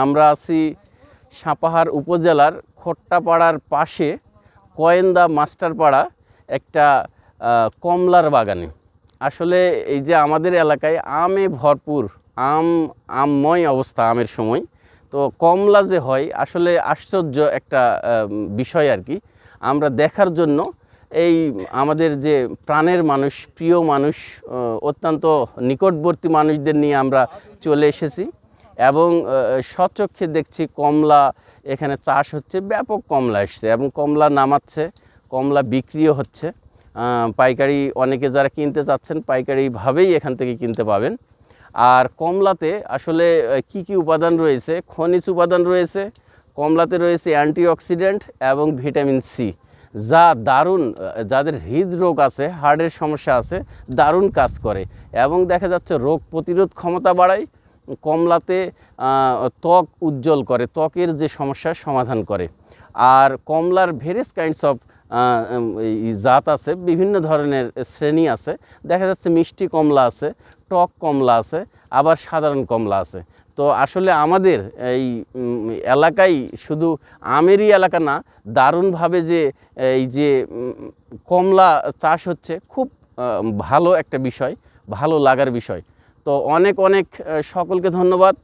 আমরা আছি সাপাহার উপজেলার খোট্টাপাড়ার পাশে কয়েন্দা মাস্টারপাড়া একটা কমলার বাগানে। আসলে এই যে আমাদের এলাকায় আমে ভরপুর, আমময় অবস্থা আমের সময়। তো কমলা যে হয় আসলে আশ্চর্য একটা বিষয় আর কি। আমরা দেখার জন্য এই আমাদের যে প্রাণের মানুষ, প্রিয় মানুষ, অত্যন্ত নিকটবর্তী মানুষদের নিয়ে আমরা চলে এসেছি এবং স্বচক্ষে দেখছি কমলা এখানে চাষ হচ্ছে, ব্যাপক কমলা এসছে এবং কমলা নামাচ্ছে, কমলা বিক্রিও হচ্ছে। পাইকারি অনেকে যারা কিনতে চাচ্ছেন পাইকারিভাবেই এখান থেকে কিনতে পাবেন। আর কমলাতে আসলে কি কি উপাদান রয়েছে? খনিজ উপাদান রয়েছে, কমলাতে রয়েছে অ্যান্টিঅক্সিডেন্ট এবং ভিটামিন সি, যা দারুণ, যাদের হৃদরোগ আছে, হার্টের সমস্যা আছে, দারুণ কাজ করে এবং দেখা যাচ্ছে রোগ প্রতিরোধ ক্ষমতা বাড়ায়। কমলাতে ত্বক উজ্জ্বল করে, ত্বকের যে সমস্যার সমাধান করে। আর কমলার ভেরিয়াস কাইন্ডস অফ জাত আছে, বিভিন্ন ধরনের শ্রেণী আছে। দেখা যাচ্ছে মিষ্টি কমলা আছে, টক কমলা আছে, আবার সাধারণ কমলা আছে। তো আসলে আমাদের এই এলাকায় শুধু আমেরই এলাকা না, দারুণভাবে যে এই যে কমলা চাষ হচ্ছে, খুব ভালো একটা বিষয়, ভালো লাগার বিষয়। তো অনেক অনেক সকলকে ধন্যবাদ।